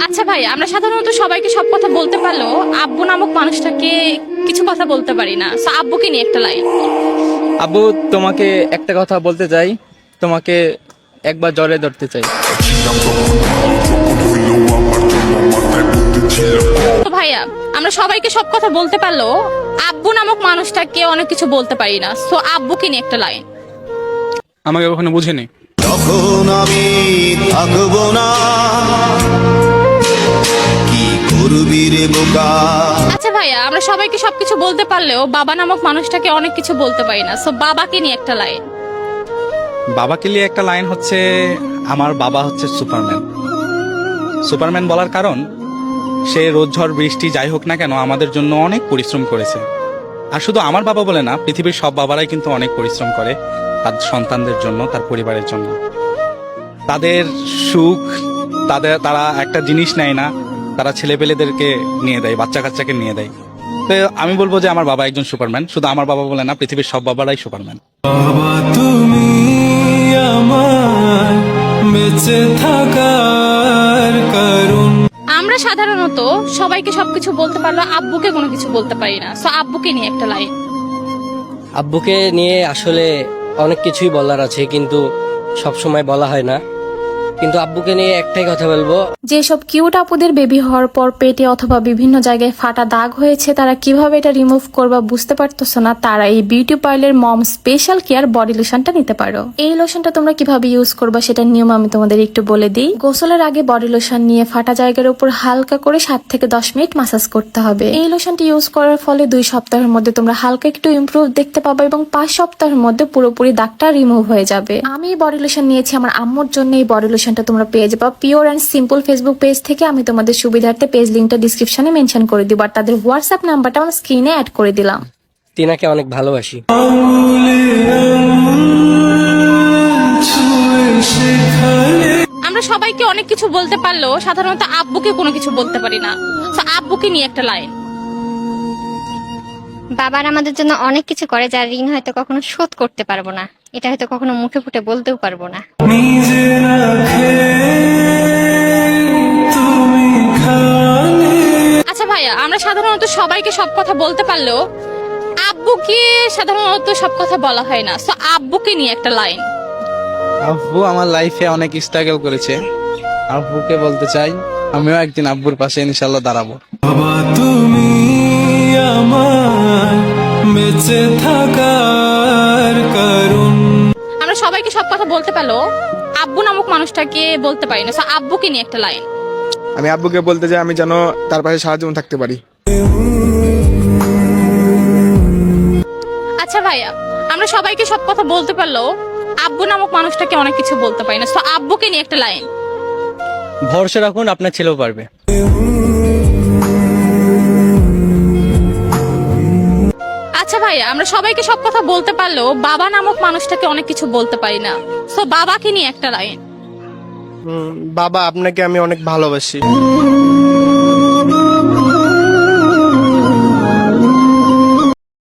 আচ্ছা ভাই, আমরা সাধারণত সবাইকে সব কথা বলতে পারলেও আব্বু নামক মানুষটাকে কিছু কথা বলতে পারি না। সো আব্বুকে নিয়ে একটা লাইন। আব্বু, তোমাকে একটা কথা বলতে চাই, তোমাকে একবার জড়ে ধরতে চাই। তো ভাইয়া, আমরা সবাইকে সব কথা বলতে পারলেও আব্বু নামক মানুষটাকে অনেক কিছু বলতে পারি না। সো আব্বুকে নিয়ে একটা লাইন। আমাকে কখনো বুঝেনি। তখন আমি থাকবো না, কি করবি রে বোকা। আচ্ছা ভাইয়া, আমরা সবাইকে সবকিছু বলতে পারলেও বাবা নামক মানুষটাকে অনেক কিছু বলতে পারি না। সো বাবাকে নিয়ে একটা লাইন। বাবাকে নিয়ে একটা লাইন হচ্ছে, আমার বাবা হচ্ছে সুপারম্যান। সুপারম্যান বলার কারণ, সে রোদ ঝড় বৃষ্টি যাই হোক না কেন আমাদের জন্য অনেক পরিশ্রম করেছে। আর শুধু আমার বাবা বলে না, পৃথিবীর সব বাবারাই কিন্তু অনেক পরিশ্রম করে তার সন্তানদের জন্য, তার পরিবারের জন্য। তাদের সুখ, তারা একটা জিনিস নেয় না, তারা ছেলেপেলেদেরকে নিয়ে দেয়, বাচ্চা কাচ্চাকে নিয়ে দেয়। তো আমি বলবো যে আমার বাবা একজন সুপারম্যান। শুধু আমার বাবা বলে না, পৃথিবীর সব বাবারাই সুপারম্যান। বাবা তুমি আমার বেঁচে থাকার কারণ। আমরা সাধারণত সবাইকে সবকিছু বলতে পারলেও আব্বুকে কোনো কিছু বলতে পারি না। সো আব্বুকে নিয়ে একটা লাইন। আব্বুকে নিয়ে আসলে অনেক কিছুই বলার আছে, কিন্তু সব সময় বলা হয় না। কিন্তু আব্বুকে নিয়ে একটাই কথা বলবো, যেসব কিউট আপুদের বেবি হওয়ার পর পেটে অথবা বিভিন্ন জায়গায় ফাটা দাগ হয়েছে, তারা কিভাবে এটা রিমুভ করবা বুঝতে পারতেছো না, তারা এই বিউটি পার্লার মম স্পেশাল কেয়ার বডি লোশনটা নিতে পারো। এই লোশনটা তোমরা কিভাবে ইউজ করবা সেটার নিয়ম আমি তোমাদের একটু বলে দিই। গোসলের আগে বডি লোশন নিয়ে ফাটা জায়গার উপর হালকা করে 7 থেকে 10 মিনিট মাসাজ করতে হবে। এই লোশনটি ইউজ করার ফলে 2 সপ্তাহের মধ্যে তোমরা হালকা একটু ইমপ্রুভ দেখতে পাবা এবং 5 সপ্তাহের মধ্যে পুরোপুরি দাগটা রিমুভ হয়ে যাবে। আমি এই বডি লোশন নিয়েছি আমার আম্মুর জন্য। এই বডি লোশনটা তোমরা পেয়ে যাবা pure and simple Facebook page থেকে। আমি তোমাদের সুবিধার্থে পেজ লিঙ্কটা ডিসক্রিপশনে মেনশন করে দিব, আর তাদের হোয়াটসঅ্যাপ নাম্বারটা আমার স্ক্রিনে অ্যাড করে দিলাম। তিনাকে অনেক ভালোবাসি। আমরা সবাইকে অনেক কিছু বলতে পারলেও সাধারণত আব্বুকে কোনো কিছু বলতে পারি না। সো আব্বুকে নিয়ে একটা লাইন। বাবার আমাদের জন্য অনেক কিছু করে, যার ঋণ হয়তো কখনো শোধ করতে পারবো না। এটা হয়তো কখনো মুখে ফুটে বলতেও পারবো না। নিজে না খেয়ে তুমি খালে। আচ্ছা ভাইয়া, আমরা সাধারণত সবাইকে সব কথা বলতে পারলেও আব্বুকে সাধারণত সব কথা বলা হয় না। সো আব্বুকে নিয়ে একটা লাইন। আব্বু আমার লাইফে অনেক স্ট্রাগল করেছে। আব্বুকে বলতে চাই, আমিও একদিন আব্বুর পাশে ইনশাল্লাহ দাঁড়াবো। বাবা তুমি আমার বেঁচে থাকার কারণ। আমরা সবাইকে সব কথা বলতে পারলেও আব্বু নামক মানুষটাকে বলতে পারি না। সো আব্বুকে নিয়ে একটা লাইন। আমি আব্বুকে বলতে চাই আমি যেন তার পাশে সারা জীবন থাকতে পারি। আচ্ছা ভাইয়া, আমরা সবাইকে সব কথা বলতে পারলেও আব্বু নামক মানুষটাকে অনেক কিছু বলতে পারি না। সো আব্বুকে নিয়ে একটা লাইন। ভরসা রাখুন, আপনার ছেলেও পারবে। আচ্ছা ভাইয়া, আমরা সবাইকে সব কথা বলতে পারলেও বাবা নামক মানুষটাকে অনেক কিছু বলতে পারি না। সো বাবাকে নিয়ে একটা লাইন। বাবা, আপনাকে আমি অনেক ভালোবাসি।